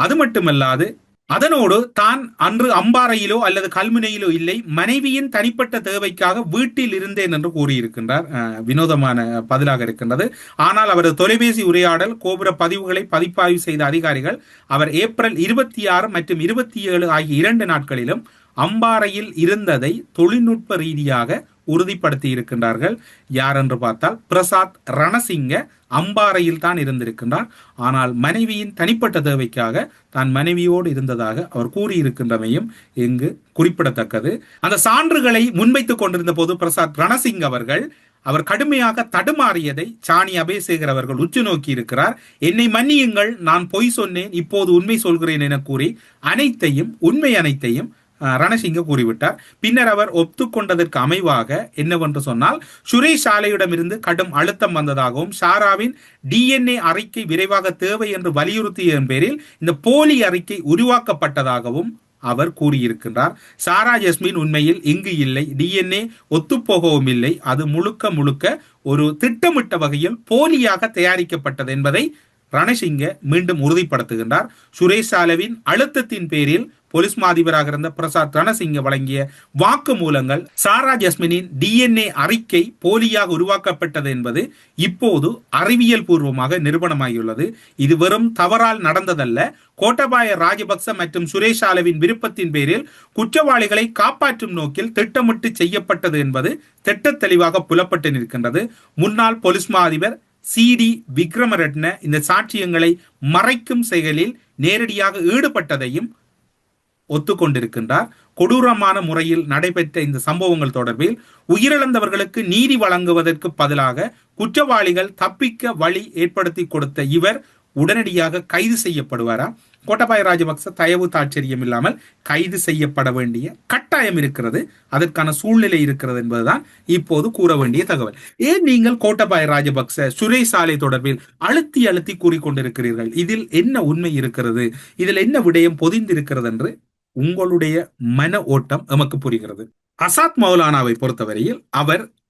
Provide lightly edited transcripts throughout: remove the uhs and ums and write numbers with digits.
அது மட்டுமல்லாது அதனோடு தான் அன்று அம்பாறையிலோ அல்லது கல்முனையிலோ இல்லை, மனைவியின் தனிப்பட்ட தேவைக்காக வீட்டில் இருந்தேன் என்று கூறியிருக்கின்றார். வினோதமான பதிலாக இருக்கின்றது. ஆனால் அவரது தொலைபேசி உரையாடல் கோபுர பதிவுகளை பதிப்பாய்வு செய்த அதிகாரிகள் அவர் ஏப்ரல் 26 மற்றும் 27 ஆகிய 2 நாட்களிலும் அம்பாறையில் இருந்ததை தொழில்நுட்ப ரீதியாக உறுதிப்படுத்தி இருக்கின்றார்கள். யார் என்று பார்த்தால் பிரசாத் ரணசிங்க அம்பாறையில் தான் இருந்திருக்கின்றார். ஆனால் மனைவியின் தனிப்பட்ட தேவைக்காக தான் மனைவியோடு இருந்ததாக அவர் கூறியிருக்கின்றமையும் இங்கு குறிப்பிடத்தக்கது. அந்த சான்றுகளை முன்வைத்துக் கொண்டிருந்த போது பிரசாத் ரணசிங் அவர் கடுமையாக தடுமாறியதை சாணி அபேசேகர் அவர்கள் உற்று நோக்கி இருக்கிறார். என்னை மன்னியுங்கள், நான் பொய் சொன்னேன், இப்போது உண்மை சொல்கிறேன் என கூறி உண்மை அனைத்தையும் ரணசிங்க கூறிவிட்டார். பின்னர் அவர் ஒத்துக்கொண்டதற்கு அமைவாக என்னவென்று சொன்னால், சுரேஷ் ஆலையிடமிருந்து கடும் அழுத்தம் வந்ததாகவும் சாராவின் DNA அறிக்கை விரைவாக தேவை என்று வலியுறுத்தியதன் பேரில் இந்த போலி அறிக்கை உருவாக்கப்பட்டதாகவும் அவர் கூறியிருக்கின்றார். சாரா ஜஸ்மின் உண்மையில் இங்கு இல்லை, DNA ஒத்துப்போகவும் இல்லை, அது முழுக்க முழுக்க ஒரு திட்டமிட்ட வகையில் போலியாக தயாரிக்கப்பட்டது என்பதை ரணசிங்க மீண்டும் உறுதிப்படுத்துகின்றார். சுரேஷ் ஆலவின் அழுத்தத்தின் பேரில் போலீஸ் மாதிபராக இருந்த பிரசாத் ரணசிங்க வழங்கிய வாக்கு மூலங்கள் சாரா ஜஸ்மினின் DNA அறிக்கை போலியாக உருவாக்கப்பட்டது என்பது இப்போது அறிவியல் பூர்வமாக நிரூபணமாகியுள்ளது. இது வெறும் தவறால் நடந்ததல்ல, கோட்டபாய ராஜபக்ச மற்றும் சுரேஷ் ஆலவின் விருப்பத்தின் பேரில் குற்றவாளிகளை காப்பாற்றும் நோக்கில் திட்டமிட்டு செய்யப்பட்டது என்பது திட்ட தெளிவாக புலப்பட்டு நிற்கின்றது. முன்னாள் போலீஸ் மாதிபர் CD விக்ரமரட்ன இந்த சாட்சியங்களை மறைக்கும் செயலில் நேரடியாக ஈடுபட்டதையும் ஒத்துக்கொண்டிருக்கின்றார். கொடூரமான முறையில் நடைபெற்ற இந்த சம்பவங்கள் தொடர்பில் உயிரிழந்தவர்களுக்கு நீதி வழங்குவதற்கு பதிலாக குற்றவாளிகள் தப்பிக்க வழி ஏற்படுத்தி கொடுத்த இவர் உடனடியாக கைது செய்யப்படுவாரா? கோட்டபாய ராஜபக்ச தயவு தாட்சரியம் இல்லாமல் கைது செய்யப்பட வேண்டிய கட்டாயம் இருக்கிறது, அதற்கான சூழ்நிலை இருக்கிறது என்பதுதான் இப்போது கூற வேண்டிய தகவல். ஏன் நீங்கள் கோட்டபாய ராஜபக்ச சுரேஷ் ஆலை தொடர்பில் அழுத்தி அழுத்தி கூறிக்கொண்டிருக்கிறீர்கள்? இதில் என்ன உண்மை இருக்கிறது, இதில் என்ன விடயம் பொதிந்திருக்கிறது என்று உங்களுடைய மன ஓட்டம் எமக்கு புரிகிறது. அசாத் மௌலானாவை பொறுத்தவரையில்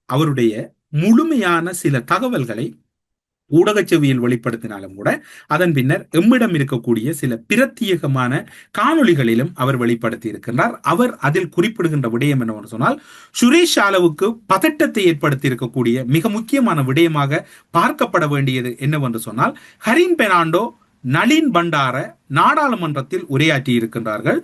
அவருடைய முழுமையான சில தகவல்களை ஊடக செவியில் வெளிப்படுத்தினாலும் கூட அதன் பின்னர் எம்மிடம் இருக்கக்கூடிய சில பிரத்யேகமான காணொளிகளிலும் அவர் வெளிப்படுத்தி இருக்கின்றார். அவர் அதில் குறிப்பிடுகின்ற விடயம் என்னவென்று சொன்னால், சுரேஷ் ஆலவுக்கு பதட்டத்தை ஏற்படுத்தி இருக்கக்கூடிய மிக முக்கியமான விடயமாக பார்க்கப்பட வேண்டியது என்னவென்று சொன்னால், ஹரின் பெர்னாண்டோ நளின் பண்டார நாடாளுமன்றத்தில் உரையாற்றி இருக்கின்றார்கள்.